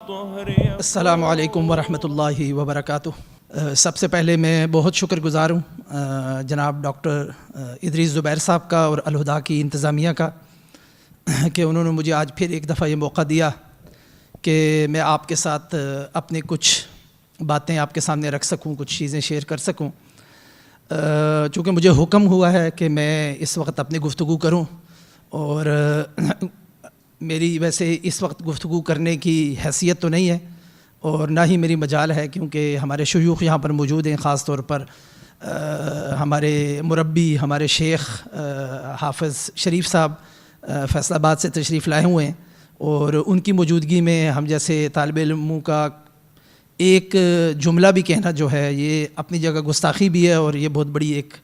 السلام علیکم ورحمۃ اللہ وبرکاتہ۔ سب سے پہلے میں بہت شکر گزار ہوں جناب ڈاکٹر ادریس زبیر صاحب کا اور الہدیٰ کی انتظامیہ کا کہ انہوں نے مجھے آج پھر ایک دفعہ یہ موقع دیا کہ میں آپ کے ساتھ اپنے کچھ باتیں آپ کے سامنے رکھ سکوں، کچھ چیزیں شیئر کر سکوں۔ چونکہ مجھے حکم ہوا ہے کہ میں اس وقت اپنی گفتگو کروں، اور میری ویسے اس وقت گفتگو کرنے کی حیثیت تو نہیں ہے اور نہ ہی میری مجال ہے، کیونکہ ہمارے شیوخ یہاں پر موجود ہیں، خاص طور پر ہمارے مربی، ہمارے شیخ حافظ شریف صاحب فیصل آباد سے تشریف لائے ہوئے ہیں، اور ان کی موجودگی میں ہم جیسے طالب علموں کا ایک جملہ بھی کہنا جو ہے یہ اپنی جگہ گستاخی بھی ہے، اور یہ بہت بڑی ایک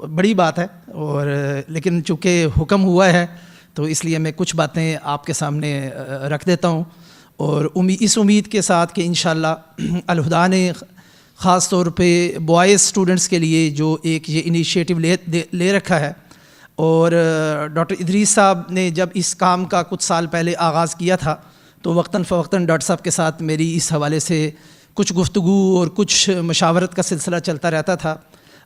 بڑی بات ہے، اور لیکن چونکہ حکم ہوا ہے تو اس لیے میں کچھ باتیں آپ کے سامنے رکھ دیتا ہوں، اور اس امید کے ساتھ کہ انشاءاللہ الہدیٰ نے خاص طور پہ بوائز اسٹوڈنٹس کے لیے جو ایک یہ انیشیٹو لے رکھا ہے، اور ڈاکٹر ادریس صاحب نے جب اس کام کا کچھ سال پہلے آغاز کیا تھا تو وقتاً فوقتاً ڈاکٹر صاحب کے ساتھ میری اس حوالے سے کچھ گفتگو اور کچھ مشاورت کا سلسلہ چلتا رہتا تھا۔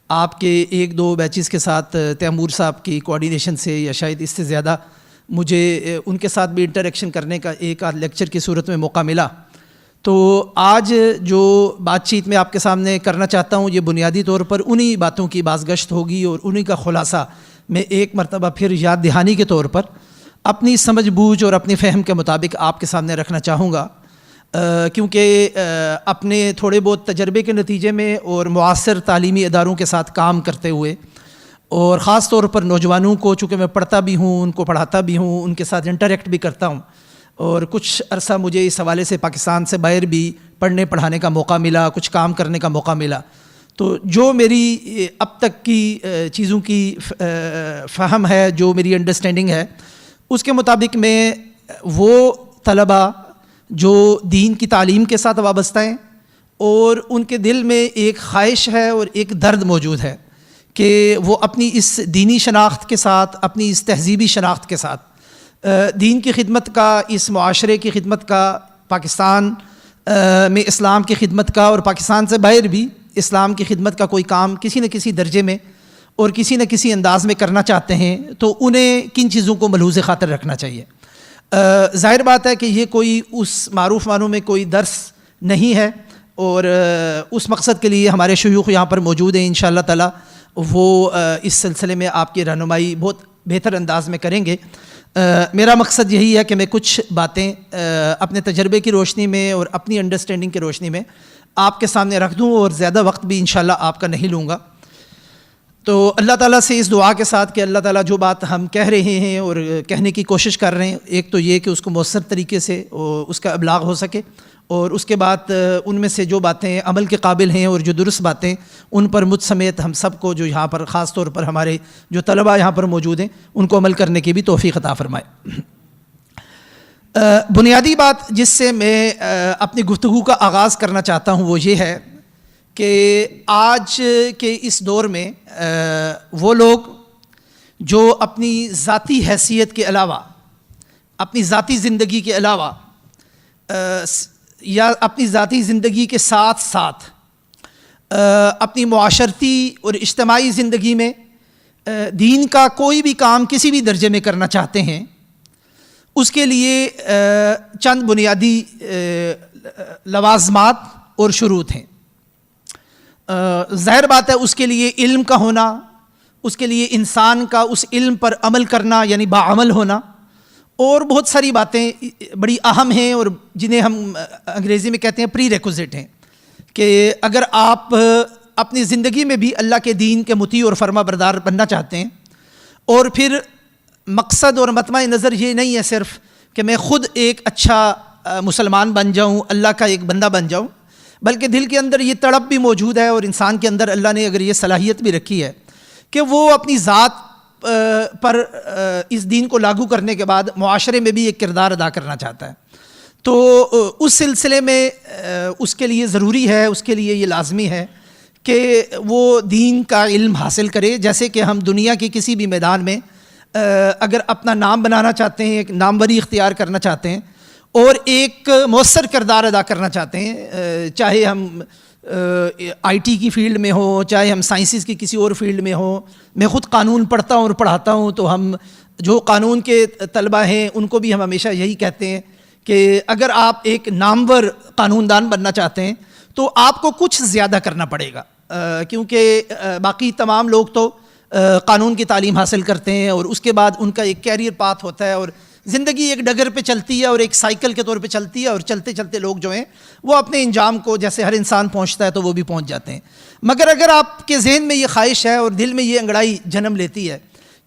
آپ کے ایک دو بیچز کے ساتھ تیمور صاحب کی کوآرڈینیشن سے یا شاید اس سے زیادہ مجھے ان کے ساتھ بھی انٹریکشن کرنے کا ایک آدھ لیکچر کی صورت میں موقع ملا۔ تو آج جو بات چیت میں آپ کے سامنے کرنا چاہتا ہوں یہ بنیادی طور پر انہی باتوں کی بازگشت ہوگی، اور انہی کا خلاصہ میں ایک مرتبہ پھر یاد دہانی کے طور پر اپنی سمجھ بوجھ اور اپنی فہم کے مطابق آپ کے سامنے رکھنا چاہوں گا، کیونکہ اپنے تھوڑے بہت تجربے کے نتیجے میں اور معاصر تعلیمی اداروں کے ساتھ کام کرتے ہوئے، اور خاص طور پر نوجوانوں کو، چونکہ میں پڑھتا بھی ہوں، ان کو پڑھاتا بھی ہوں، ان کے ساتھ انٹریکٹ بھی کرتا ہوں، اور کچھ عرصہ مجھے اس حوالے سے پاکستان سے باہر بھی پڑھنے پڑھانے کا موقع ملا، کچھ کام کرنے کا موقع ملا، تو جو میری اب تک کی چیزوں کی فہم ہے، جو میری انڈرسٹینڈنگ ہے، اس کے مطابق میں وہ طلباء جو دین کی تعلیم کے ساتھ وابستہ ہیں اور ان کے دل میں ایک خواہش ہے اور ایک درد موجود ہے کہ وہ اپنی اس دینی شناخت کے ساتھ، اپنی اس تہذیبی شناخت کے ساتھ دین کی خدمت کا، اس معاشرے کی خدمت کا، پاکستان میں اسلام کی خدمت کا، اور پاکستان سے باہر بھی اسلام کی خدمت کا کوئی کام کسی نہ کسی درجے میں اور کسی نہ کسی انداز میں کرنا چاہتے ہیں، تو انہیں کن چیزوں کو ملحوظ خاطر رکھنا چاہیے۔ ظاہر بات ہے کہ یہ کوئی اس معروف معنوں میں کوئی درس نہیں ہے، اور اس مقصد کے لیے ہمارے شیوخ یہاں پر موجود ہیں، انشاءاللہ تعالی وہ اس سلسلے میں آپ کی رہنمائی بہت بہتر انداز میں کریں گے۔ میرا مقصد یہی ہے کہ میں کچھ باتیں اپنے تجربے کی روشنی میں اور اپنی انڈرسٹینڈنگ کی روشنی میں آپ کے سامنے رکھ دوں، اور زیادہ وقت بھی انشاءاللہ آپ کا نہیں لوں گا۔ تو اللہ تعالیٰ سے اس دعا کے ساتھ کہ اللہ تعالیٰ جو بات ہم کہہ رہے ہیں اور کہنے کی کوشش کر رہے ہیں، ایک تو یہ کہ اس کو مؤثر طریقے سے اس کا ابلاغ ہو سکے، اور اس کے بعد ان میں سے جو باتیں عمل کے قابل ہیں اور جو درست باتیں، ان پر مجھ سمیت ہم سب کو جو یہاں پر خاص طور پر ہمارے جو طلباء یہاں پر موجود ہیں ان کو عمل کرنے کی بھی توفیق عطا فرمائے۔ بنیادی بات جس سے میں اپنی گفتگو کا آغاز کرنا چاہتا ہوں وہ یہ ہے کہ آج کے اس دور میں وہ لوگ جو اپنی ذاتی حیثیت کے علاوہ، اپنی ذاتی زندگی کے علاوہ، یا اپنی ذاتی زندگی کے ساتھ ساتھ اپنی معاشرتی اور اجتماعی زندگی میں دین کا کوئی بھی کام کسی بھی درجے میں کرنا چاہتے ہیں، اس کے لیے چند بنیادی لوازمات اور شروط ہیں۔ ظاہر بات ہے اس کے لیے علم کا ہونا، اس کے لیے انسان کا اس علم پر عمل کرنا یعنی باعمل ہونا، اور بہت ساری باتیں بڑی اہم ہیں اور جنہیں ہم انگریزی میں کہتے ہیں پری ریکوزٹ ہیں، کہ اگر آپ اپنی زندگی میں بھی اللہ کے دین کے مطیع اور فرما بردار بننا چاہتے ہیں، اور پھر مقصد اور مطمع نظر یہ نہیں ہے صرف کہ میں خود ایک اچھا مسلمان بن جاؤں، اللہ کا ایک بندہ بن جاؤں، بلکہ دل کے اندر یہ تڑپ بھی موجود ہے، اور انسان کے اندر اللہ نے اگر یہ صلاحیت بھی رکھی ہے کہ وہ اپنی ذات پر اس دین کو لاگو کرنے کے بعد معاشرے میں بھی ایک کردار ادا کرنا چاہتا ہے، تو اس سلسلے میں اس کے لیے ضروری ہے، اس کے لیے یہ لازمی ہے کہ وہ دین کا علم حاصل کرے۔ جیسے کہ ہم دنیا کی کسی بھی میدان میں اگر اپنا نام بنانا چاہتے ہیں، ایک ناموری اختیار کرنا چاہتے ہیں، اور ایک مؤثر کردار ادا کرنا چاہتے ہیں، چاہے ہم آئی ٹی کی فیلڈ میں ہوں، چاہے ہم سائنسز کی کسی اور فیلڈ میں ہوں. میں خود قانون پڑھتا ہوں اور پڑھاتا ہوں، تو ہم جو قانون کے طلبہ ہیں ان کو بھی ہم ہمیشہ یہی کہتے ہیں کہ اگر آپ ایک نامور قانون دان بننا چاہتے ہیں تو آپ کو کچھ زیادہ کرنا پڑے گا، کیونکہ باقی تمام لوگ تو قانون کی تعلیم حاصل کرتے ہیں اور اس کے بعد ان کا ایک کیریئر پاتھ ہوتا ہے، اور زندگی ایک ڈگر پہ چلتی ہے اور ایک سائیکل کے طور پہ چلتی ہے، اور چلتے چلتے لوگ جو ہیں وہ اپنے انجام کو جیسے ہر انسان پہنچتا ہے تو وہ بھی پہنچ جاتے ہیں. مگر اگر آپ کے ذہن میں یہ خواہش ہے اور دل میں یہ انگڑائی جنم لیتی ہے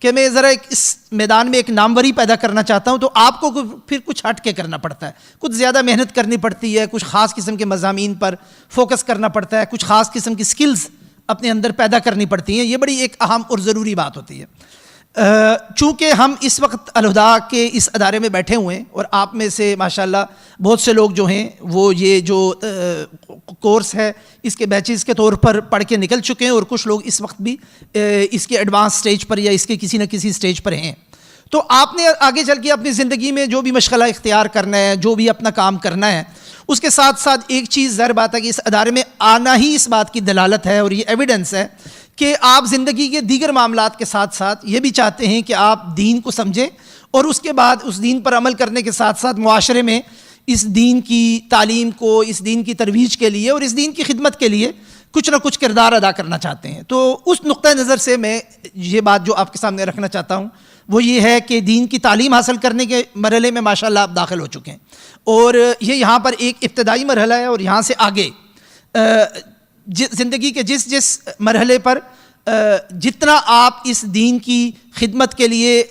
کہ میں ذرا اس میدان میں ایک ناموری پیدا کرنا چاہتا ہوں، تو آپ کو پھر کچھ ہٹ کے کرنا پڑتا ہے، کچھ زیادہ محنت کرنی پڑتی ہے، کچھ خاص قسم کے مضامین پر فوکس کرنا پڑتا ہے، کچھ خاص قسم کی سکلز اپنے اندر پیدا کرنی پڑتی ہیں. یہ بڑی ایک اہم اور ضروری بات ہوتی ہے. چونکہ ہم اس وقت الہدا کے اس ادارے میں بیٹھے ہوئے ہیں اور آپ میں سے ماشاءاللہ بہت سے لوگ جو ہیں وہ یہ جو کورس ہے اس کے بیچز کے طور پر پڑھ کے نکل چکے ہیں، اور کچھ لوگ اس وقت بھی اس کے ایڈوانس سٹیج پر یا اس کے کسی نہ کسی سٹیج پر ہیں. تو آپ نے آگے چل کے اپنی زندگی میں جو بھی مشغلہ اختیار کرنا ہے، جو بھی اپنا کام کرنا ہے، اس کے ساتھ ساتھ ایک چیز ظاہر بات ہے کہ اس ادارے میں آنا ہی اس بات کی دلالت ہے اور یہ ایویڈنس ہے کہ آپ زندگی کے دیگر معاملات کے ساتھ ساتھ یہ بھی چاہتے ہیں کہ آپ دین کو سمجھیں، اور اس کے بعد اس دین پر عمل کرنے کے ساتھ ساتھ معاشرے میں اس دین کی تعلیم کو، اس دین کی ترویج کے لیے اور اس دین کی خدمت کے لیے کچھ نہ کچھ کردار ادا کرنا چاہتے ہیں. تو اس نقطہ نظر سے میں یہ بات جو آپ کے سامنے رکھنا چاہتا ہوں وہ یہ ہے کہ دین کی تعلیم حاصل کرنے کے مرحلے میں ماشاءاللہ آپ داخل ہو چکے ہیں، اور یہ یہاں پر ایک ابتدائی مرحلہ ہے، اور یہاں سے آگے زندگی کے جس مرحلے پر جتنا آپ اس دین کی خدمت کے لیے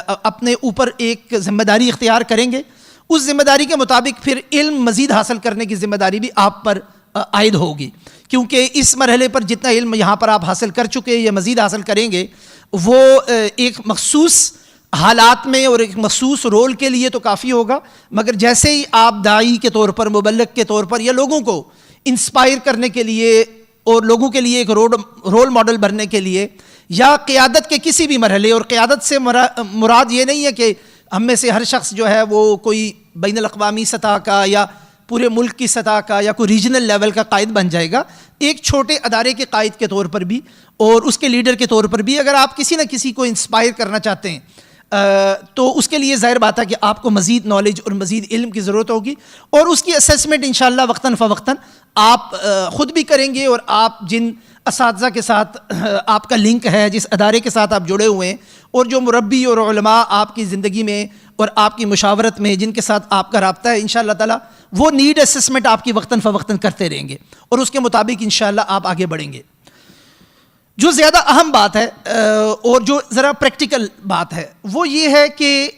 اپنے اوپر ایک ذمہ داری اختیار کریں گے، اس ذمہ داری کے مطابق پھر علم مزید حاصل کرنے کی ذمہ داری بھی آپ پر عائد ہوگی. کیونکہ اس مرحلے پر جتنا علم یہاں پر آپ حاصل کر چکے یا مزید حاصل کریں گے، وہ ایک مخصوص حالات میں اور ایک مخصوص رول کے لیے تو کافی ہوگا، مگر جیسے ہی آپ داعی کے طور پر، مبلغ کے طور پر، یا لوگوں کو انسپائر کرنے کے لیے اور لوگوں کے لیے ایک رول ماڈل بننے کے لیے، یا قیادت کے کسی بھی مرحلے، اور قیادت سے مراد یہ نہیں ہے کہ ہم میں سے ہر شخص جو ہے وہ کوئی بین الاقوامی سطح کا یا پورے ملک کی سطح کا یا کوئی ریجنل لیول کا قائد بن جائے گا. ایک چھوٹے ادارے کے قائد کے طور پر بھی اور اس کے لیڈر کے طور پر بھی اگر آپ کسی نہ کسی کو انسپائر کرنا چاہتے ہیں تو اس کے لیے ظاہر بات ہے کہ آپ کو مزید نالج اور مزید علم کی ضرورت ہوگی، اور اس کی اسیسمنٹ انشاءاللہ وقتاً فوقتاً آپ خود بھی کریں گے، اور آپ جن اساتذہ کے ساتھ آپ کا لنک ہے، جس ادارے کے ساتھ آپ جڑے ہوئے ہیں، اور جو مربی اور علماء آپ کی زندگی میں اور آپ کی مشاورت میں جن کے ساتھ آپ کا رابطہ ہے، انشاءاللہ تعالی وہ نیڈ اسسمنٹ آپ کی وقتاً فوقتاً کرتے رہیں گے، اور اس کے مطابق انشاءاللہ آپ آگے بڑھیں گے. جو زیادہ اہم بات ہے اور جو ذرا پریکٹیکل بات ہے وہ یہ ہے کہ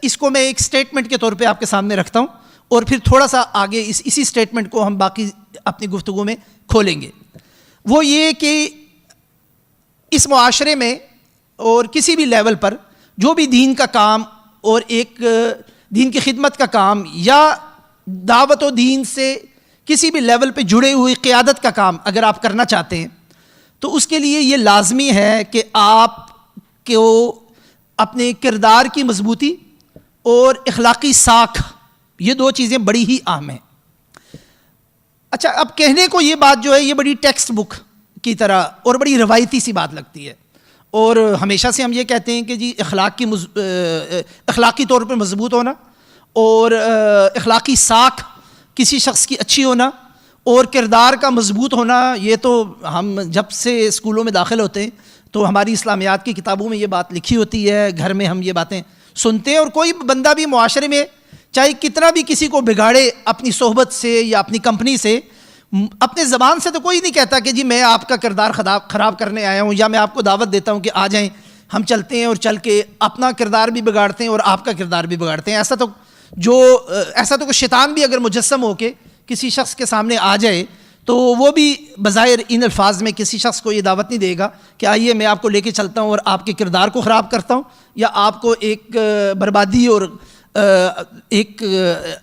اس کو میں ایک سٹیٹمنٹ کے طور پہ آپ کے سامنے رکھتا ہوں، اور پھر تھوڑا سا آگے اسی سٹیٹمنٹ کو ہم باقی اپنی گفتگو میں کھولیں گے. وہ یہ کہ اس معاشرے میں اور کسی بھی لیول پر جو بھی دین کا کام اور ایک دین کی خدمت کا کام یا دعوت و دین سے کسی بھی لیول پہ جڑے ہوئی قیادت کا کام اگر آپ کرنا چاہتے ہیں تو اس کے لیے یہ لازمی ہے کہ آپ کو اپنے کردار کی مضبوطی اور اخلاقی ساکھ، یہ دو چیزیں بڑی ہی اہم ہیں. اچھا، اب کہنے کو یہ بات جو ہے یہ بڑی ٹیکسٹ بک کی طرح اور بڑی روایتی سی بات لگتی ہے، اور ہمیشہ سے ہم یہ کہتے ہیں کہ جی اخلاقی طور پر مضبوط ہونا اور اخلاقی ساکھ کسی شخص کی اچھی ہونا اور کردار کا مضبوط ہونا، یہ تو ہم جب سے اسکولوں میں داخل ہوتے ہیں تو ہماری اسلامیات کی کتابوں میں یہ بات لکھی ہوتی ہے، گھر میں ہم یہ باتیں سنتے ہیں، اور کوئی بندہ بھی معاشرے میں چاہے کتنا بھی کسی کو بگاڑے اپنی صحبت سے یا اپنی کمپنی سے، اپنے زبان سے تو کوئی نہیں کہتا کہ جی میں آپ کا کردار خراب کرنے آیا ہوں، یا میں آپ کو دعوت دیتا ہوں کہ آ جائیں ہم چلتے ہیں، اور چل کے اپنا کردار بھی بگاڑتے ہیں اور آپ کا کردار بھی بگاڑتے ہیں. ایسا تو کوئی شیطان بھی اگر مجسم ہو کے کسی شخص کے سامنے آ جائے تو وہ بھی بظاہر ان الفاظ میں کسی شخص کو یہ دعوت نہیں دے گا کہ آئیے میں آپ کو لے کے چلتا ہوں اور آپ کے کردار کو خراب کرتا ہوں، یا آپ کو ایک بربادی اور ایک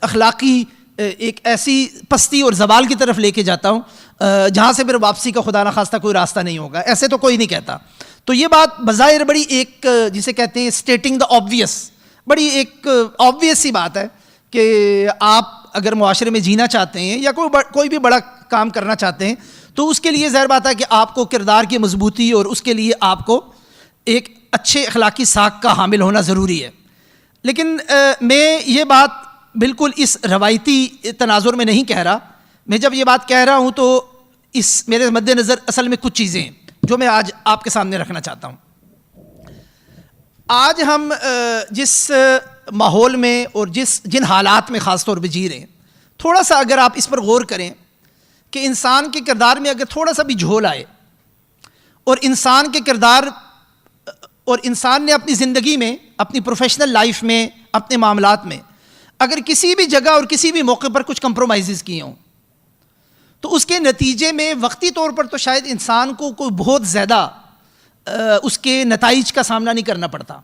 اخلاقی ایک ایسی پستی اور زوال کی طرف لے کے جاتا ہوں جہاں سے پھر واپسی کا خدا نخواستہ کوئی راستہ نہیں ہوگا. ایسے تو کوئی نہیں کہتا. تو یہ بات بظاہر بڑی ایک جسے کہتے ہیں اسٹیٹنگ دا آبویس، بڑی ایک آبویس سی بات ہے کہ آپ اگر معاشرے میں جینا چاہتے ہیں یا کوئی بھی بڑا کام کرنا چاہتے ہیں تو اس کے لیے ظاہر بات ہے کہ آپ کو کردار کی مضبوطی اور اس کے لیے آپ کو ایک اچھے اخلاقی ساکھ کا حامل ہونا ضروری ہے. لیکن میں یہ بات بالکل اس روایتی تناظر میں نہیں کہہ رہا. میں جب یہ بات کہہ رہا ہوں تو اس میرے مد نظر اصل میں کچھ چیزیں ہیں جو میں آج آپ کے سامنے رکھنا چاہتا ہوں. آج ہم جس ماحول میں اور جن حالات میں خاص طور پہ جی رہے ہیں, تھوڑا سا اگر آپ اس پر غور کریں کہ انسان کے کردار میں اگر تھوڑا سا بھی جھول آئے اور انسان کے کردار اور انسان نے اپنی زندگی میں, اپنی پروفیشنل لائف میں, اپنے معاملات میں اگر کسی بھی جگہ اور کسی بھی موقع پر کچھ کمپرومائزز کیے ہوں تو اس کے نتیجے میں وقتی طور پر تو شاید انسان کو کوئی بہت زیادہ اس کے نتائج کا سامنا نہیں کرنا پڑتا.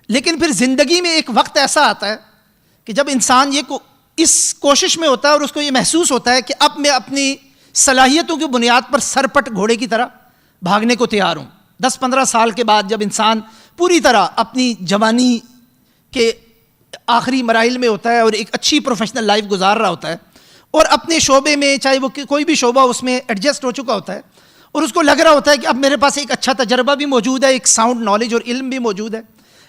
لیکن پھر زندگی میں ایک وقت ایسا آتا ہے کہ جب انسان اس کوشش میں ہوتا ہے اور اس کو یہ محسوس ہوتا ہے کہ اب میں اپنی صلاحیتوں کی بنیاد پر سرپٹ گھوڑے کی طرح بھاگنے کو تیار ہوں. 10-15 سال کے بعد جب انسان پوری طرح اپنی جوانی کے آخری مراحل میں ہوتا ہے اور ایک اچھی پروفیشنل لائف گزار رہا ہوتا ہے اور اپنے شعبے میں چاہے وہ کوئی بھی شعبہ اس میں ایڈجسٹ ہو چکا ہوتا ہے اور اس کو لگ رہا ہوتا ہے کہ اب میرے پاس ایک اچھا تجربہ بھی موجود ہے, ایک ساؤنڈ نالج اور علم بھی موجود ہے,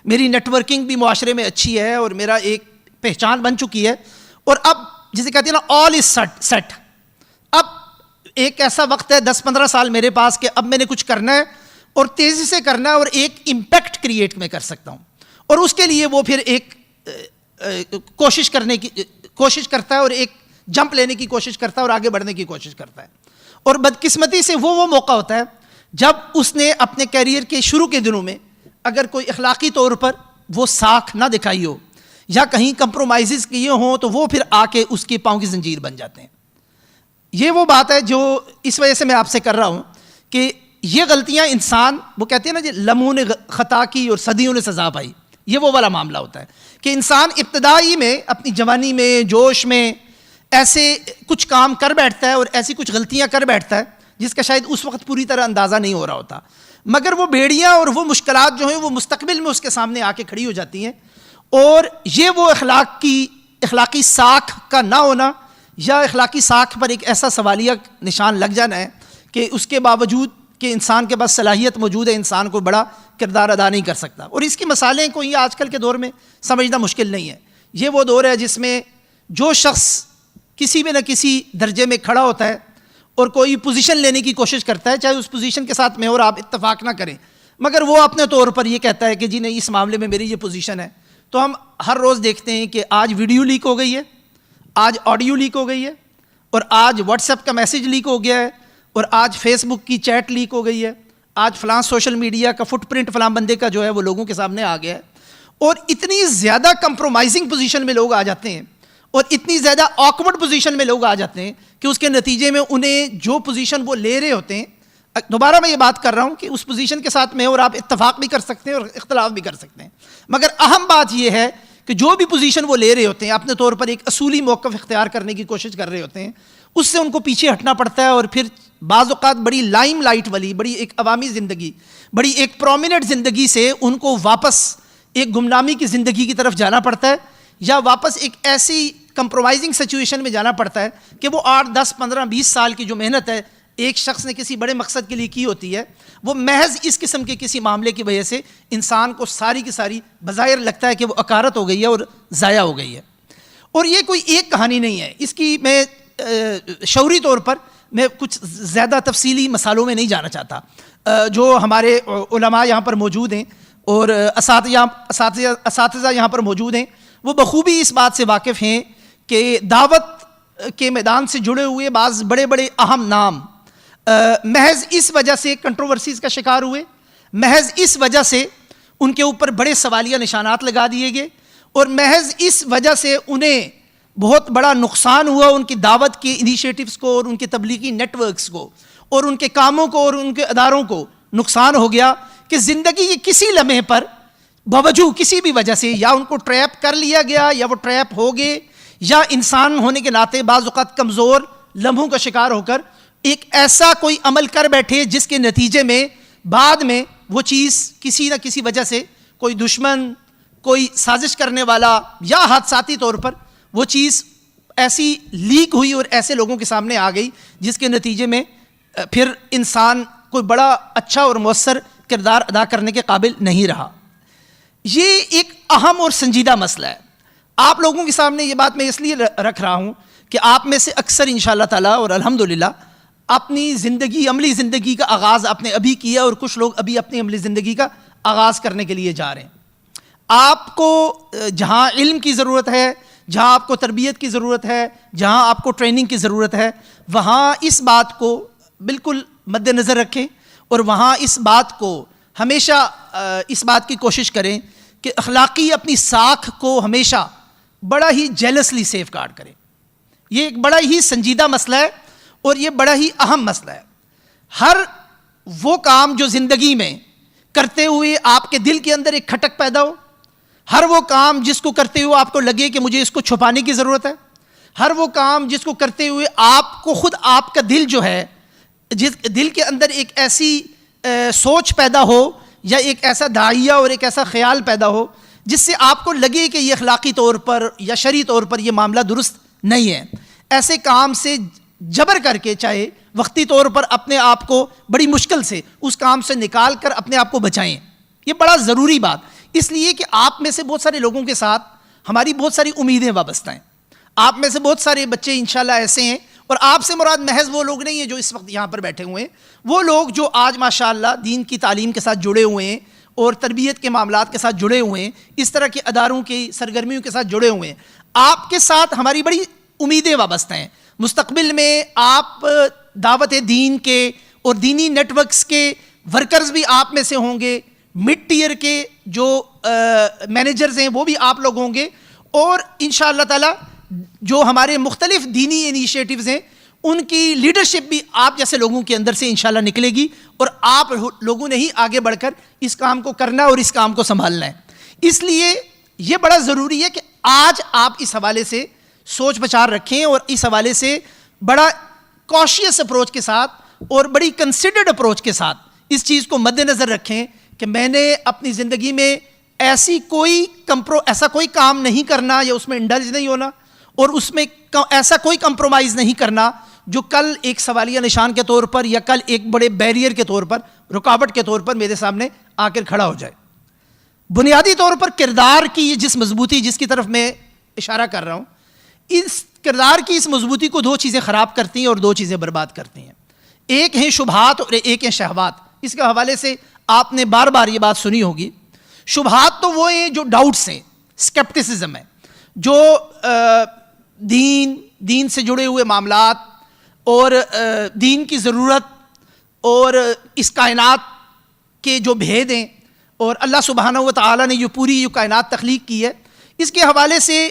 میری نیٹ ورکنگ بھی معاشرے میں اچھی ہے اور میرا ایک پہچان بن چکی ہے, اور اب جسے کہتے ہیں نا آل از سیٹ, اب ایک ایسا وقت ہے 10-15 سال میرے پاس کہ اب میں نے کچھ کرنا ہے اور تیزی سے کرنا ہے اور ایک امپیکٹ کریٹ میں کر سکتا ہوں. اور اس کے لیے وہ پھر ایک کوشش کرتا ہے اور ایک جمپ لینے کی کوشش کرتا ہے اور آگے بڑھنے کی کوشش کرتا ہے. اور بدقسمتی سے وہ موقع ہوتا ہے جب اس نے اپنے کیریئر کے شروع کے دنوں میں اگر کوئی اخلاقی طور پر وہ ساکھ نہ دکھائی ہو یا کہیں کمپرومائزز کیے ہوں تو وہ پھر آ کے اس کے پاؤں کی زنجیر بن جاتے ہیں. یہ وہ بات ہے جو اس وجہ سے میں آپ سے کر رہا ہوں کہ یہ غلطیاں انسان, وہ کہتے ہیں نا جی لمحوں نے خطا کی اور صدیوں نے سزا پائی, یہ وہ والا معاملہ ہوتا ہے کہ انسان ابتدائی میں اپنی جوانی میں جوش میں ایسے کچھ کام کر بیٹھتا ہے اور ایسی کچھ غلطیاں کر بیٹھتا ہے جس کا شاید اس وقت پوری طرح اندازہ نہیں ہو رہا ہوتا, مگر وہ بیڑیاں اور وہ مشکلات جو ہیں وہ مستقبل میں اس کے سامنے آ کے کھڑی ہو جاتی ہیں. اور یہ وہ اخلاقی ساکھ کا نہ ہونا یا اخلاقی ساکھ پر ایک ایسا سوالیہ نشان لگ جانا ہے کہ اس کے باوجود کہ انسان کے پاس صلاحیت موجود ہے انسان کو بڑا کردار ادا نہیں کر سکتا. اور اس کی مثالیں کوئی آج کل کے دور میں سمجھنا مشکل نہیں ہے. یہ وہ دور ہے جس میں جو شخص کسی میں نہ کسی درجے میں کھڑا ہوتا ہے اور کوئی پوزیشن لینے کی کوشش کرتا ہے, چاہے اس پوزیشن کے ساتھ میں اور آپ اتفاق نہ کریں, مگر وہ اپنے طور پر یہ کہتا ہے کہ جی نہیں اس معاملے میں میری یہ پوزیشن ہے. تو ہم ہر روز دیکھتے ہیں کہ آج ویڈیو لیک ہو گئی ہے, آج آڈیو لیک ہو گئی ہے, اور آج واٹس ایپ کا میسیج لیک ہو گیا ہے, اور آج فیس بک کی چیٹ لیک ہو گئی ہے, آج فلاں سوشل میڈیا کا فٹ پرنٹ فلاں بندے کا جو ہے وہ لوگوں کے سامنے آ گیا ہے. اور اتنی زیادہ کمپرومائزنگ پوزیشن میں لوگ آ جاتے ہیں اور اتنی زیادہ آکورڈ پوزیشن میں لوگ آ جاتے ہیں کہ اس کے نتیجے میں انہیں جو پوزیشن وہ لے رہے ہوتے ہیں, دوبارہ میں یہ بات کر رہا ہوں کہ اس پوزیشن کے ساتھ میں اور آپ اتفاق بھی کر سکتے ہیں اور اختلاف بھی کر سکتے ہیں, مگر اہم بات یہ ہے کہ جو بھی پوزیشن وہ لے رہے ہوتے ہیں اپنے طور پر ایک اصولی موقف اختیار کرنے کی کوشش کر رہے ہوتے ہیں, اس سے ان کو پیچھے ہٹنا پڑتا ہے. اور پھر بعض اوقات بڑی لائم لائٹ والی, بڑی ایک عوامی زندگی, بڑی ایک پرومیننٹ زندگی سے ان کو واپس ایک گمنامی کی زندگی کی طرف جانا پڑتا ہے, یا واپس ایک ایسی کمپرومائزنگ سچویشن میں جانا پڑتا ہے کہ وہ 8, 10, 15, 20 سال کی جو محنت ہے ایک شخص نے کسی بڑے مقصد کے لیے کی ہوتی ہے, وہ محض اس قسم کے کسی معاملے کی وجہ سے انسان کو ساری کی ساری بظاہر لگتا ہے کہ وہ اکارت ہو گئی ہے اور ضائع ہو گئی ہے. اور یہ کوئی ایک کہانی نہیں ہے, اس کی میں شعوری طور پر میں کچھ زیادہ تفصیلی مسالوں میں نہیں جانا چاہتا. جو ہمارے علماء یہاں پر موجود ہیں اور اساتذہ یہاں پر موجود ہیں وہ بخوبی اس بات سے واقف ہیں کہ دعوت کے میدان سے جڑے ہوئے بعض بڑے بڑے اہم نام محض اس وجہ سے کنٹروورسیز کا شکار ہوئے, محض اس وجہ سے ان کے اوپر بڑے سوالیہ نشانات لگا دیے گئے, اور محض اس وجہ سے انہیں بہت بڑا نقصان ہوا ان کی دعوت کے انیشیٹوز کو اور ان کے تبلیغی نیٹ ورکس کو اور ان کے کاموں کو اور ان کے اداروں کو نقصان ہو گیا کہ زندگی کے کسی لمحے پر باوجود کسی بھی وجہ سے یا ان کو ٹریپ کر لیا گیا یا وہ ٹریپ ہو گئے, یا انسان ہونے کے ناطے بعض اوقات کمزور لمحوں کا شکار ہو کر ایک ایسا کوئی عمل کر بیٹھے جس کے نتیجے میں بعد میں وہ چیز کسی نہ کسی وجہ سے کوئی دشمن, کوئی سازش کرنے والا یا حادثاتی طور پر وہ چیز ایسی لیک ہوئی اور ایسے لوگوں کے سامنے آ گئی جس کے نتیجے میں پھر انسان کوئی بڑا اچھا اور مؤثر کردار ادا کرنے کے قابل نہیں رہا. یہ ایک اہم اور سنجیدہ مسئلہ ہے. آپ لوگوں کے سامنے یہ بات میں اس لیے رکھ رہا ہوں کہ آپ میں سے اکثر انشاءاللہ تعالیٰ اور الحمدللہ اپنی زندگی، عملی زندگی کا آغاز آپ نے ابھی کیا اور کچھ لوگ ابھی اپنی عملی زندگی کا آغاز کرنے کے لیے جا رہے ہیں. آپ کو جہاں علم کی ضرورت ہے، جہاں آپ کو تربیت کی ضرورت ہے، جہاں آپ کو ٹریننگ کی ضرورت ہے، وہاں اس بات کو بالکل مد نظر رکھیں اور وہاں اس بات کو ہمیشہ اس بات کی کوشش کریں کہ اخلاقی اپنی ساکھ کو ہمیشہ بڑا ہی جیلسلی سیف گارڈ کریں. یہ ایک بڑا ہی سنجیدہ مسئلہ ہے اور یہ بڑا ہی اہم مسئلہ ہے. ہر وہ کام جو زندگی میں کرتے ہوئے آپ کے دل کے اندر ایک کھٹک پیدا ہو، ہر وہ کام جس کو کرتے ہوئے آپ کو لگے کہ مجھے اس کو چھپانے کی ضرورت ہے، ہر وہ کام جس کو کرتے ہوئے آپ کو خود آپ کا دل جو ہے، جس دل کے اندر ایک ایسی سوچ پیدا ہو یا ایک ایسا داعیہ اور ایک ایسا خیال پیدا ہو جس سے آپ کو لگے کہ یہ اخلاقی طور پر یا شرعی طور پر یہ معاملہ درست نہیں ہے، ایسے کام سے جبر کر کے، چاہے وقتی طور پر اپنے آپ کو بڑی مشکل سے اس کام سے نکال کر اپنے آپ کو بچائیں. یہ بڑا ضروری بات اس لیے کہ آپ میں سے بہت سارے لوگوں کے ساتھ ہماری بہت ساری امیدیں وابستہ ہیں. آپ میں سے بہت سارے بچے انشاءاللہ ایسے ہیں، اور آپ سے مراد محض وہ لوگ نہیں ہیں جو اس وقت یہاں پر بیٹھے ہوئے ہیں، وہ لوگ جو آج ماشاءاللہ دین کی تعلیم کے ساتھ جڑے ہوئے ہیں اور تربیت کے معاملات کے ساتھ جڑے ہوئے ہیں، اس طرح کے اداروں کی سرگرمیوں کے ساتھ جڑے ہوئے ہیں. آپ کے ساتھ ہماری بڑی امیدیں وابستہ ہیں. مستقبل میں آپ دعوت دین کے اور دینی نیٹ ورکس کے ورکرز بھی آپ میں سے ہوں گے، مڈ ٹیئر کے جو مینیجرز ہیں وہ بھی آپ لوگ ہوں گے، اور انشاءاللہ تعالی جو ہمارے مختلف دینی انیشیٹوز ہیں ان کی لیڈرشپ بھی آپ جیسے لوگوں کے اندر سے انشاءاللہ نکلے گی، اور آپ لوگوں نے ہی آگے بڑھ کر اس کام کو کرنا اور اس کام کو سنبھالنا ہے. اس لیے یہ بڑا ضروری ہے کہ آج آپ اس حوالے سے سوچ بچار رکھیں اور اس حوالے سے بڑا کوشیس اپروچ کے ساتھ اور بڑی کنسیڈرڈ اپروچ کے ساتھ اس چیز کو مد نظر رکھیں کہ میں نے اپنی زندگی میں ایسا کوئی کام نہیں کرنا یا اس میں انڈلج نہیں ہونا، اور اس میں ایسا کوئی کمپرومائز نہیں کرنا جو کل ایک سوالیہ نشان کے طور پر یا کل ایک بڑے بیریئر کے طور پر، رکاوٹ کے طور پر میرے سامنے آ کر کھڑا ہو جائے. بنیادی طور پر کردار کی یہ جس مضبوطی جس کی طرف میں اشارہ کر رہا ہوں، اس کردار کی اس مضبوطی کو دو چیزیں خراب کرتی ہیں اور دو چیزیں برباد کرتی ہیں. ایک ہیں شبہات اور ایک ہیں شہوات. اس کے حوالے سے آپ نے بار بار یہ بات سنی ہوگی. شبہات تو وہ ہیں جو ڈاؤٹس ہیں، اسکیپٹسزم ہے، جو دین سے جڑے ہوئے معاملات اور دین کی ضرورت اور اس کائنات کے جو بھید ہیں اور اللہ سبحانہ و تعالیٰ نے جو پوری یہ کائنات تخلیق کی ہے، اس کے حوالے سے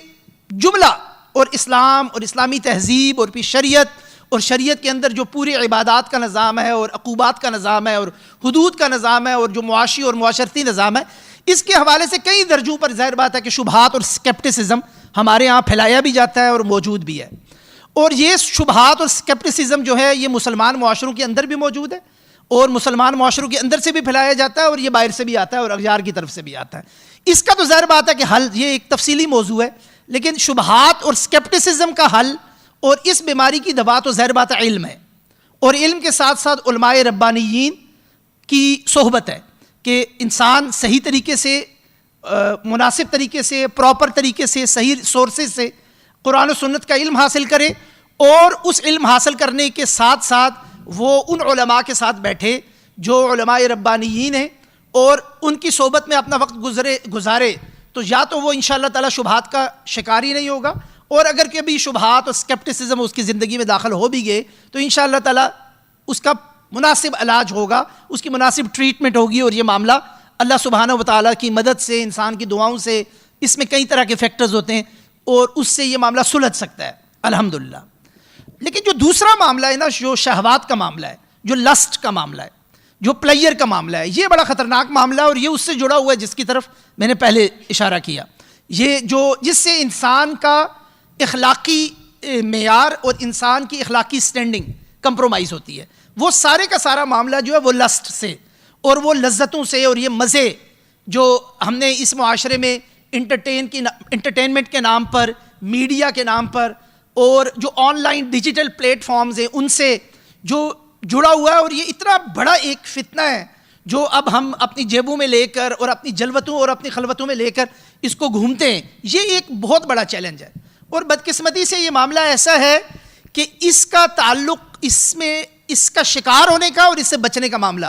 جملہ اور اسلام اور اسلامی تہذیب اور پھر شریعت اور شریعت کے اندر جو پورے عبادات کا نظام ہے اور عقوبات کا نظام ہے اور حدود کا نظام ہے اور جو معاشی اور معاشرتی نظام ہے، اس کے حوالے سے کئی درجوں پر ظاہر بات ہے کہ شبہات اور اسکیپٹسزم ہمارے ہاں پھیلایا بھی جاتا ہے اور موجود بھی ہے. اور یہ شبہات اور اسکیپٹسزم جو ہے یہ مسلمان معاشروں کے اندر بھی موجود ہے اور مسلمان معاشروں کے اندر سے بھی پھیلایا جاتا ہے اور یہ باہر سے بھی آتا ہے اور اغیار کی طرف سے بھی آتا ہے. اس کا تو ظاہر بات ہے کہ حل یہ ایک تفصیلی موضوع ہے، لیکن شبہات اور اسکیپٹسزم کا حل اور اس بیماری کی دوا تو ظاہر بات ہے علم ہے، اور علم کے ساتھ ساتھ علماء ربانیین کی صحبت ہے کہ انسان صحیح طریقے سے، مناسب طریقے سے، پراپر طریقے سے، صحیح سورسز سے قرآن و سنت کا علم حاصل کرے، اور اس علم حاصل کرنے کے ساتھ ساتھ وہ ان علماء کے ساتھ بیٹھے جو علماء ربانیین ہیں اور ان کی صحبت میں اپنا وقت گزارے، تو یا تو وہ انشاءاللہ تعالی شبہات کا شکار ہی نہیں ہوگا، اور اگر کبھی شبہات اور اسکیپٹسزم اس کی زندگی میں داخل ہو بھی گئے تو انشاءاللہ تعالی اس کا مناسب علاج ہوگا، اس کی مناسب ٹریٹمنٹ ہوگی، اور یہ معاملہ اللہ سبحانہ و تعالیٰ کی مدد سے، انسان کی دعاؤں سے، اس میں کئی طرح کے فیکٹرز ہوتے ہیں اور اس سے یہ معاملہ سلجھ سکتا ہے الحمدللہ. لیکن جو دوسرا معاملہ ہے نا، جو شہوات کا معاملہ ہے، جو لسٹ کا معاملہ ہے، جو پلیئر کا معاملہ ہے، یہ بڑا خطرناک معاملہ ہے، اور یہ اس سے جڑا ہوا ہے جس کی طرف میں نے پہلے اشارہ کیا، یہ جس سے انسان کا اخلاقی معیار اور انسان کی اخلاقی سٹینڈنگ کمپرومائز ہوتی ہے. وہ سارے کا سارا معاملہ جو ہے وہ لسٹ سے اور وہ لذتوں سے اور یہ مزے جو ہم نے اس معاشرے میں انٹرٹینمنٹ کے نام پر میڈیا کے نام پر اور جو online digital platforms ہیں ان سے جو جڑا ہوا ہے، اور یہ اتنا بڑا ایک فتنہ ہے جو اب ہم اپنی جیبوں میں لے کر اور اپنی جلوتوں اور اپنی خلوتوں میں لے کر اس کو گھومتے ہیں. یہ ایک بہت بڑا چیلنج ہے، اور بدقسمتی سے یہ معاملہ ایسا ہے کہ اس کا تعلق اس کا شکار ہونے کا اور اس سے بچنے کا معاملہ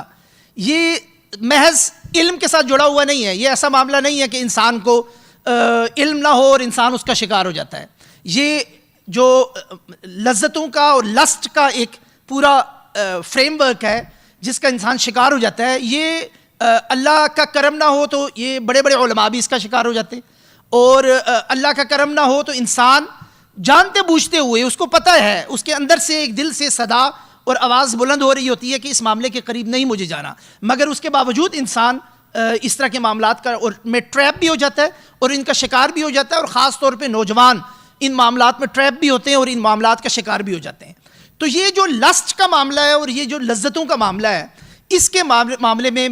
یہ محض علم کے ساتھ جڑا ہوا نہیں ہے. یہ ایسا معاملہ نہیں ہے کہ انسان کو علم نہ ہو اور انسان اس کا شکار ہو جاتا ہے. یہ جو لذتوں کا اور لسٹ کا ایک پورا فریم ورک ہے جس کا انسان شکار ہو جاتا ہے، یہ اللہ کا کرم نہ ہو تو یہ بڑے بڑے علماء بھی اس کا شکار ہو جاتے ہیں، اور اللہ کا کرم نہ ہو تو انسان جانتے بوجھتے ہوئے، اس کو پتہ ہے، اس کے اندر سے ایک دل سے صدا اور آواز بلند ہو رہی ہوتی ہے کہ اس معاملے کے قریب نہیں مجھے جانا، مگر اس کے باوجود انسان اس طرح کے معاملات کا اور میں ٹریپ بھی ہو جاتا ہے اور ان کا شکار بھی ہو جاتا ہے، اور خاص طور پہ نوجوان ان معاملات میں ٹریپ بھی ہوتے ہیں اور ان معاملات کا شکار بھی ہو جاتے ہیں. تو یہ جو لسٹ کا معاملہ ہے اور یہ جو لذتوں کا معاملہ ہے، اس کے معاملے میں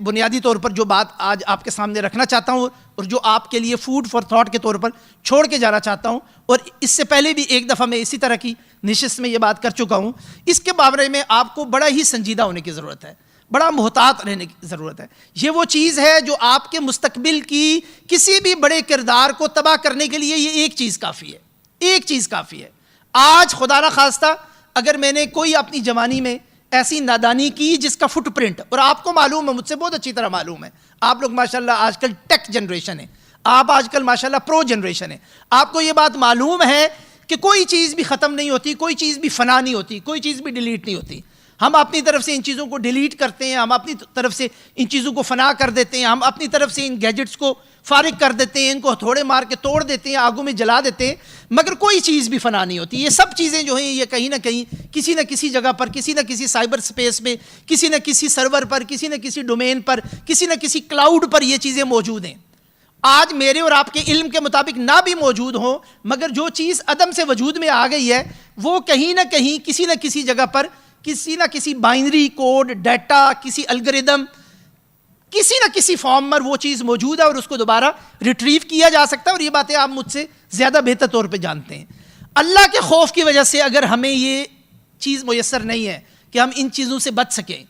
بنیادی طور پر جو بات آج آپ کے سامنے رکھنا چاہتا ہوں اور جو آپ کے لیے فوڈ فار تھاٹ کے طور پر چھوڑ کے جانا چاہتا ہوں، اور اس سے پہلے بھی ایک دفعہ میں اسی طرح کی نشست میں یہ بات کر چکا ہوں، اس کے بارے میں آپ کو بڑا ہی سنجیدہ ہونے کی ضرورت ہے، بڑا محتاط رہنے کی ضرورت ہے. یہ وہ چیز ہے جو آپ کے مستقبل کی کسی بھی بڑے کردار کو تباہ کرنے کے لیے یہ ایک چیز کافی ہے، ایک چیز کافی ہے. آج خدا نہ خواستہ اگر میں نے کوئی اپنی جوانی میں ایسی نادانی کی جس کا فٹ پرنٹ، اور آپ کو معلوم ہے، مجھ سے بہت اچھی طرح معلوم ہے، آپ لوگ ماشاءاللہ آج کل ٹیک جنریشن ہے، آپ آج کل ماشاءاللہ پرو جنریشن ہے، آپ کو یہ بات معلوم ہے کہ کوئی چیز بھی ختم نہیں ہوتی، کوئی چیز بھی فنا نہیں ہوتی، کوئی چیز بھی ڈیلیٹ نہیں ہوتی. ہم اپنی طرف سے ان چیزوں کو ڈیلیٹ کرتے ہیں، ہم اپنی طرف سے ان چیزوں کو فنا کر دیتے ہیں، ہم اپنی طرف سے ان گیجٹس کو فارغ کر دیتے ہیں، ان کو ہتھوڑے مار کے توڑ دیتے ہیں، آگوں میں جلا دیتے ہیں، مگر کوئی چیز بھی فنا نہیں ہوتی. یہ سب چیزیں جو ہیں یہ کہیں نہ کہیں کسی نہ کسی جگہ پر، کسی نہ کسی سائبر سپیس میں، کسی نہ کسی سرور پر، کسی نہ کسی ڈومین پر، کسی نہ کسی کلاؤڈ پر یہ چیزیں موجود ہیں. آج میرے اور آپ کے علم کے مطابق نہ بھی موجود ہوں، مگر جو چیز عدم سے وجود میں آ گئی ہے وہ کہیں نہ کہیں کسی نہ کسی جگہ پر کسی نہ کسی بائنری کوڈ، ڈیٹا، کسی الگوریدم، کسی نہ کسی فارم پر وہ چیز موجود ہے اور اس کو دوبارہ ریٹریو کیا جا سکتا ہے. اور یہ باتیں آپ مجھ سے زیادہ بہتر طور پہ جانتے ہیں. اللہ کے خوف کی وجہ سے اگر ہمیں یہ چیز میسر نہیں ہے کہ ہم ان چیزوں سے بچ سکیں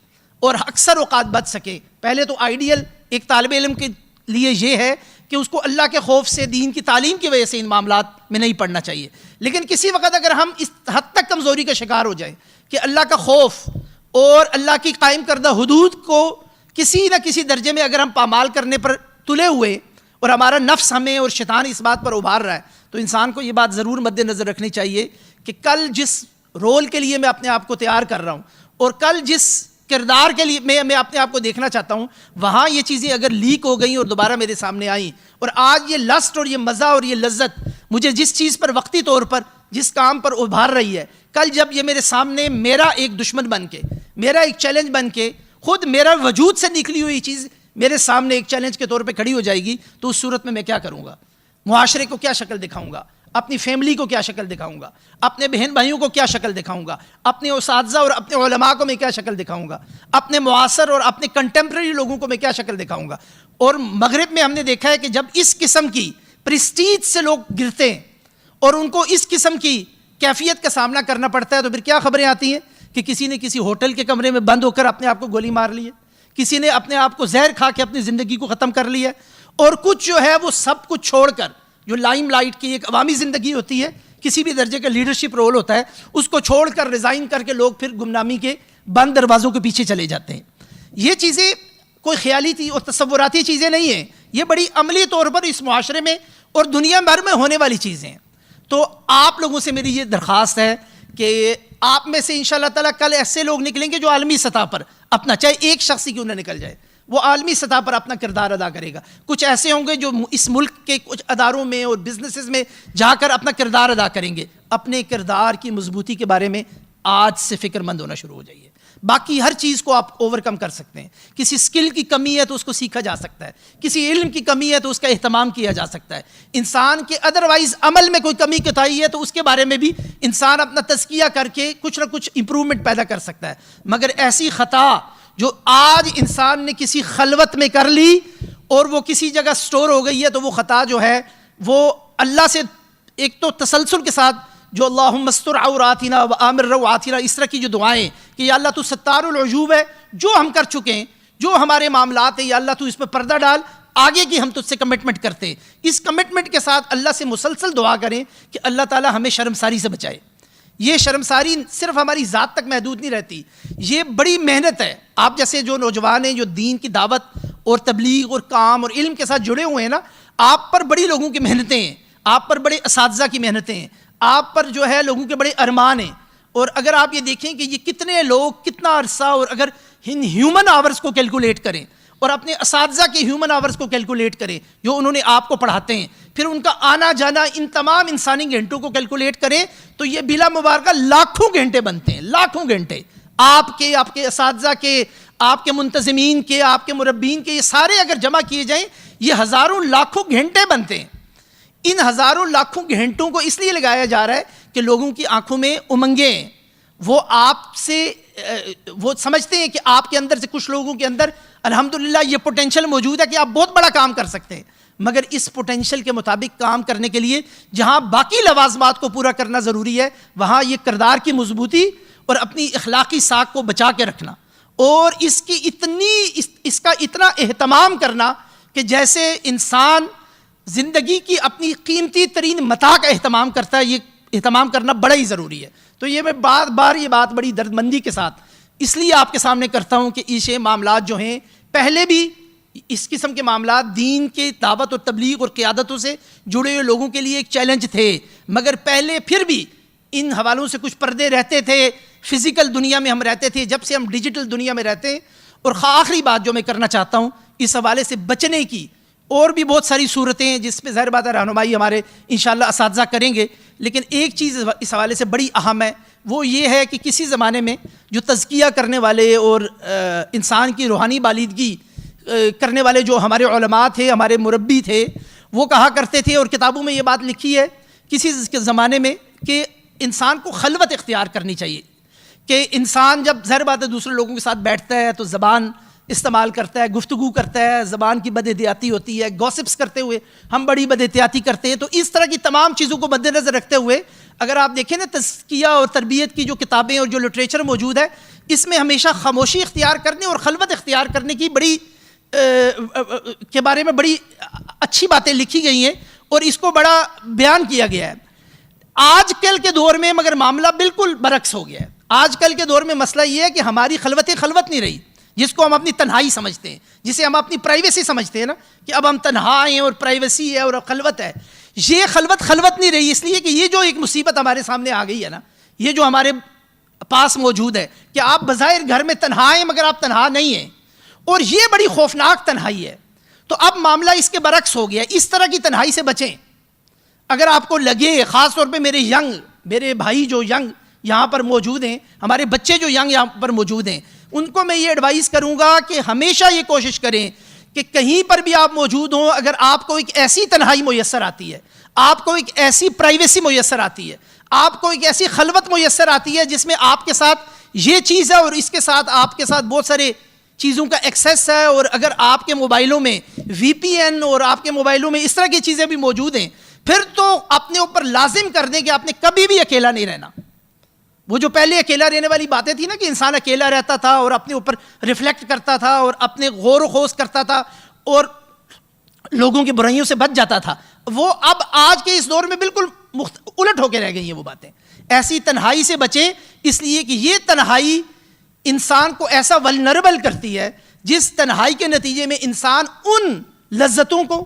اور اکثر اوقات بچ سکیں، پہلے تو آئیڈیل ایک طالب علم کے لیے یہ ہے کہ اس کو اللہ کے خوف سے، دین کی تعلیم کی وجہ سے ان معاملات میں نہیں پڑھنا چاہیے. لیکن کسی وقت اگر ہم اس حد تک کمزوری کا شکار ہو جائیں کہ اللہ کا خوف اور اللہ کی قائم کردہ حدود کو کسی نہ کسی درجے میں اگر ہم پامال کرنے پر تلے ہوئے اور ہمارا نفس ہمیں اور شیطان اس بات پر ابھار رہا ہے، تو انسان کو یہ بات ضرور مد نظر رکھنی چاہیے کہ کل جس رول کے لیے میں اپنے آپ کو تیار کر رہا ہوں اور کل جس کردار کے لیے میں اپنے آپ کو دیکھنا چاہتا ہوں، وہاں یہ چیزیں اگر لیک ہو گئیں اور دوبارہ میرے سامنے آئیں، اور آج یہ لسٹ اور یہ مزہ اور یہ لذت مجھے جس چیز پر وقتی طور پر جس کام پر ابھار رہی ہے، کل جب یہ میرے سامنے میرا ایک دشمن بن کے، میرا ایک چیلنج بن کے، خود میرا وجود سے نکلی ہوئی چیز میرے سامنے ایک چیلنج کے طور پہ کھڑی ہو جائے گی، تو اس صورت میں کیا کروں گا؟ معاشرے کو کیا شکل دکھاؤں گا؟ اپنی فیملی کو کیا شکل دکھاؤں گا؟ اپنے بہن بھائیوں کو کیا شکل دکھاؤں گا؟ اپنے اساتذہ اور اپنے علماء کو میں کیا شکل دکھاؤں گا؟ اپنے معاصر اور اپنے کنٹمپریری لوگوں کو میں کیا شکل دکھاؤں گا؟ اور مغرب میں ہم نے دیکھا ہے کہ جب اس قسم کی پریسٹیج سے لوگ گرتے ہیں اور ان کو اس قسم کی کیفیت کا سامنا کرنا پڑتا ہے، تو پھر کیا خبریں آتی ہیں کہ کسی نے کسی ہوٹل کے کمرے میں بند ہو کر اپنے آپ کو گولی مار لی ہے، کسی نے اپنے آپ کو زہر کھا کے اپنی زندگی کو ختم کر لیا ہے، اور کچھ جو ہے وہ سب کچھ چھوڑ کر، جو لائم لائٹ کی ایک عوامی زندگی ہوتی ہے، کسی بھی درجے کا لیڈرشپ رول ہوتا ہے، اس کو چھوڑ کر ریزائن کر کے لوگ پھر گمنامی کے بند دروازوں کے پیچھے چلے جاتے ہیں. یہ چیزیں کوئی خیالی تھی اور تصوراتی چیزیں نہیں ہیں، یہ بڑی عملی طور پر اس معاشرے میں اور دنیا بھر میں ہونے والی چیزیں ہیں. تو آپ لوگوں سے میری یہ درخواست ہے کہ آپ میں سے انشاءاللہ تعالیٰ کل ایسے لوگ نکلیں گے جو عالمی سطح پر اپنا، چاہے ایک شخص ہی کیوں نہ نکل جائے، وہ عالمی سطح پر اپنا کردار ادا کرے گا. کچھ ایسے ہوں گے جو اس ملک کے کچھ اداروں میں اور بزنسز میں جا کر اپنا کردار ادا کریں گے. اپنے کردار کی مضبوطی کے بارے میں آج سے فکر مند ہونا شروع ہو جائیے. باقی ہر چیز کو آپ اوور کم کر سکتے ہیں. کسی سکل کی کمی ہے تو اس کو سیکھا جا سکتا ہے، کسی علم کی کمی ہے تو اس کا اہتمام کیا جا سکتا ہے. انسان کے ادروائز عمل میں کوئی کمی کوتاہی ہے تو اس کے بارے میں بھی انسان اپنا تزکیہ کر کے کچھ نہ کچھ امپرومنٹ پیدا کر سکتا ہے. مگر ایسی خطا جو آج انسان نے کسی خلوت میں کر لی اور وہ کسی جگہ سٹور ہو گئی ہے، تو وہ خطا جو ہے وہ اللہ سے ایک تو تسلسل کے ساتھ جو اللہم استر عوراتنا و آمر روعاتنا، اس طرح کی جو دعائیں کہ یا اللہ تو ستار العیوب ہے، جو ہم کر چکے ہیں، جو ہمارے معاملات ہیں، یا اللہ تو اس پہ پردہ ڈال، آگے کی ہم تجھ سے کمٹمنٹ کرتے ہیں. اس کمٹمنٹ کے ساتھ اللہ سے مسلسل دعا کریں کہ اللہ تعالیٰ ہمیں شرمساری سے بچائے. یہ شرمساری صرف ہماری ذات تک محدود نہیں رہتی، یہ بڑی محنت ہے. آپ جیسے جو نوجوان ہیں جو دین کی دعوت اور تبلیغ اور کام اور علم کے ساتھ جڑے ہوئے ہیں نا، آپ پر بڑی لوگوں کی محنتیں ہیں، آپ پر بڑے اساتذہ کی محنتیں ہیں، آپ پر جو ہے لوگوں کے بڑے ارمان ہیں. اور اگر آپ یہ دیکھیں کہ یہ کتنے لوگ کتنا عرصہ، اور اگر ان ہیومن آورز کو کیلکولیٹ کریں اور اپنے اساتذہ کے ہیومن آورز کو کیلکولیٹ کریں جو انہوں نے آپ کو پڑھاتے ہیں، پھر ان کا آنا جانا، ان تمام انسانی گھنٹوں کو کیلکولیٹ کریں تو یہ بلا مبارکہ لاکھوں گھنٹے بنتے ہیں، لاکھوں گھنٹے آپ کے اساتذہ کے، آپ کے منتظمین کے، آپ کے مربین کے، یہ سارے اگر جمع کیے جائیں یہ ہزاروں لاکھوں گھنٹے بنتے ہیں. ان ہزاروں لاکھوں گھنٹوں کو اس لیے لگایا جا رہا ہے کہ لوگوں کی آنکھوں میں امنگیں ہیں، وہ آپ سے وہ سمجھتے ہیں کہ آپ کے اندر سے، کچھ لوگوں کے اندر الحمدللہ یہ پوٹینشیل موجود ہے کہ آپ بہت بڑا کام کر سکتے ہیں، مگر اس پوٹینشیل کے مطابق کام کرنے کے لیے جہاں باقی لوازمات کو پورا کرنا ضروری ہے، وہاں یہ کردار کی مضبوطی اور اپنی اخلاقی ساکھ کو بچا کے رکھنا، اور اس کا اتنا اہتمام کرنا کہ جیسے انسان زندگی کی اپنی قیمتی ترین متاع کا اہتمام کرتا ہے، یہ اہتمام کرنا بڑا ہی ضروری ہے. تو یہ میں بار بار یہ بات بڑی دردمندی کے ساتھ اس لیے آپ کے سامنے کرتا ہوں کہ یہ معاملات جو ہیں، پہلے بھی اس قسم کے معاملات دین کے دعوت اور تبلیغ اور قیادتوں سے جڑے ہوئے لوگوں کے لیے ایک چیلنج تھے، مگر پہلے پھر بھی ان حوالوں سے کچھ پردے رہتے تھے. فزیکل دنیا میں ہم رہتے تھے، جب سے ہم ڈیجیٹل دنیا میں رہتے ہیں. اور آخری بات جو میں کرنا چاہتا ہوں اس حوالے سے بچنے کی، اور بھی بہت ساری صورتیں ہیں جس پہ ظاہر بات ہے رہنمائی ہمارے انشاءاللہ اساتذہ کریں گے، لیکن ایک چیز اس حوالے سے بڑی اہم ہے، وہ یہ ہے کہ کسی زمانے میں جو تزکیہ کرنے والے اور انسان کی روحانی بالیدگی کرنے والے جو ہمارے علماء تھے، ہمارے مربی تھے، وہ کہا کرتے تھے، اور کتابوں میں یہ بات لکھی ہے کسی زمانے میں، کہ انسان کو خلوت اختیار کرنی چاہیے. کہ انسان جب ظاہر بات ہے دوسرے لوگوں کے ساتھ بیٹھتا ہے تو زبان استعمال کرتا ہے، گفتگو کرتا ہے، زبان کی بد احتیاطی ہوتی ہے، گوسپس کرتے ہوئے ہم بڑی بد احتیاطی کرتے ہیں. تو اس طرح کی تمام چیزوں کو مد نظر رکھتے ہوئے اگر آپ دیکھیں نا تزکیہ اور تربیت کی جو کتابیں اور جو لٹریچر موجود ہے، اس میں ہمیشہ خاموشی اختیار کرنے اور خلوت اختیار کرنے کی کے بارے میں بڑی اچھی باتیں لکھی گئی ہیں، اور اس کو بڑا بیان کیا گیا ہے. آج کل کے دور میں مگر معاملہ بالکل برعکس ہو گیا ہے. آج کل کے دور میں مسئلہ یہ ہے کہ ہماری خلوت نہیں رہی، جس کو ہم اپنی تنہائی سمجھتے ہیں، جسے ہم اپنی پرائیویسی سمجھتے ہیں نا، کہ اب ہم تنہا ہیں اور پرائیویسی ہے اور خلوت ہے. یہ خلوت نہیں رہی، اس لیے کہ یہ جو ایک مصیبت ہمارے سامنے آ گئی ہے نا، یہ جو ہمارے پاس موجود ہے کہ آپ بظاہر گھر میں تنہا ہیں مگر آپ تنہا نہیں ہیں، اور یہ بڑی خوفناک تنہائی ہے. تو اب معاملہ اس کے برعکس ہو گیا. اس طرح کی تنہائی سے بچیں. اگر آپ کو لگے، خاص طور پہ میرے بھائی جو ینگ یہاں پر موجود ہیں، ہمارے بچے جو ینگ یہاں پر موجود ہیں، ان کو میں یہ ایڈوائز کروں گا کہ ہمیشہ یہ کوشش کریں کہ کہیں پر بھی آپ موجود ہوں، اگر آپ کو ایک ایسی تنہائی میسر آتی ہے، آپ کو ایک ایسی پرائیویسی میسر آتی ہے، آپ کو ایک ایسی خلوت میسر آتی ہے جس میں آپ کے ساتھ یہ چیز ہے اور اس کے ساتھ آپ کے ساتھ بہت سارے چیزوں کا ایکسیس ہے، اور اگر آپ کے موبائلوں میں وی پی این اور آپ کے موبائلوں میں اس طرح کی چیزیں بھی موجود ہیں، پھر تو اپنے اوپر لازم کر دیں کہ آپ نے کبھی بھی اکیلا نہیں رہنا. وہ جو پہلے اکیلا رہنے والی باتیں تھیں نا، کہ انسان اکیلا رہتا تھا اور اپنے اوپر ریفلیکٹ کرتا تھا اور اپنے غور و خوض کرتا تھا اور لوگوں کی برائیوں سے بچ جاتا تھا، وہ اب آج کے اس دور میں بالکل الٹ ہو کے رہ گئی ہیں وہ باتیں. ایسی تنہائی سے بچیں، اس لیے کہ یہ تنہائی انسان کو ایسا ولنریبل کرتی ہے جس تنہائی کے نتیجے میں انسان ان لذتوں کو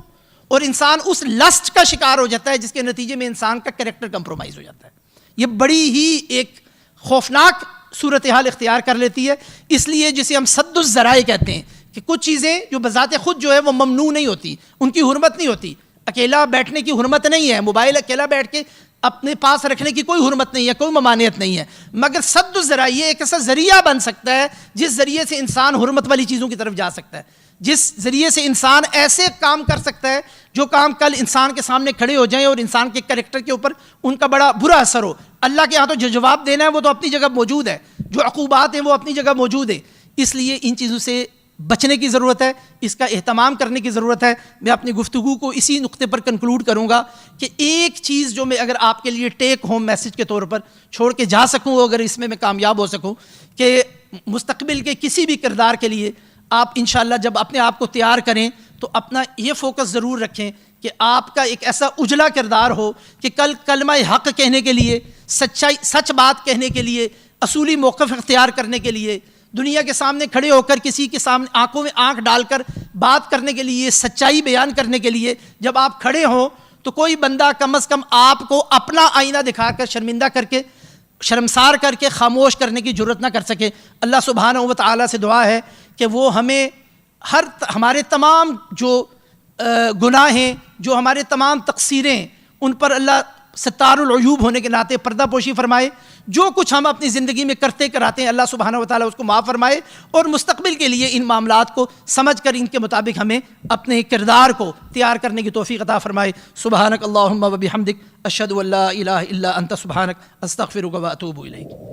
اور انسان اس لسٹ کا شکار ہو جاتا ہے جس کے نتیجے میں انسان کا کریکٹر کمپرومائز ہو جاتا ہے. یہ بڑی ہی ایک خوفناک صورتحال اختیار کر لیتی ہے. اس لیے جسے ہم سد الذرائع کہتے ہیں کہ کچھ چیزیں جو بذات خود جو ہے وہ ممنوع نہیں ہوتی، ان کی حرمت نہیں ہوتی. اکیلا بیٹھنے کی حرمت نہیں ہے، موبائل اکیلا بیٹھ کے اپنے پاس رکھنے کی کوئی حرمت نہیں ہے، کوئی ممانعت نہیں ہے، مگر سد الذرائع ایک ایسا ذریعہ بن سکتا ہے جس ذریعے سے انسان حرمت والی چیزوں کی طرف جا سکتا ہے، جس ذریعے سے انسان ایسے کام کر سکتا ہے جو کام کل انسان کے سامنے کھڑے ہو جائیں اور انسان کے کریکٹر کے اوپر ان کا بڑا برا اثر ہو. اللہ کے ہاں تو جو جواب دینا ہے وہ تو اپنی جگہ موجود ہے، جو عقوبات ہیں وہ اپنی جگہ موجود ہیں. اس لیے ان چیزوں سے بچنے کی ضرورت ہے، اس کا اہتمام کرنے کی ضرورت ہے۔ میں اپنی گفتگو کو اسی نقطے پر کنکلوڈ کروں گا کہ ایک چیز جو میں اگر آپ کے لیے ٹیک ہوم میسج کے طور پر چھوڑ کے جا سکوں، اگر اس میں کامیاب ہو سکوں، کہ مستقبل کے کسی بھی کردار کے لیے آپ انشاءاللہ جب اپنے آپ کو تیار کریں تو اپنا یہ فوکس ضرور رکھیں کہ آپ کا ایک ایسا اجلا کردار ہو کہ کل کلمہ حق کہنے کے لیے، سچ بات کہنے کے لیے، اصولی موقف اختیار کرنے کے لیے، دنیا کے سامنے کھڑے ہو کر کسی کے سامنے آنکھوں میں آنکھ ڈال کر بات کرنے کے لیے، سچائی بیان کرنے کے لیے جب آپ کھڑے ہوں تو کوئی بندہ کم از کم آپ کو اپنا آئینہ دکھا کر شرمندہ کر کے، شرمسار کر کے خاموش کرنے کی جرت نہ کر سکے۔ اللہ سبحانہ و تعالیٰ سے دعا ہے کہ وہ ہمیں ہمارے تمام جو گناہ ہیں، جو ہمارے تمام تقصیریں، ان پر اللہ ستار العیوب ہونے کے ناطے پردہ پوشی فرمائے۔ جو کچھ ہم اپنی زندگی میں کرتے کراتے ہیں اللہ سبحانہ و تعالیٰ اس کو معاف فرمائے، اور مستقبل کے لیے ان معاملات کو سمجھ کر ان کے مطابق ہمیں اپنے کردار کو تیار کرنے کی توفیق عطا فرمائے۔ سبحانک اللہم و بحمدک، اشہد ان لا الہ الا انت، سبحانک، استغفرک و اتوب الیک۔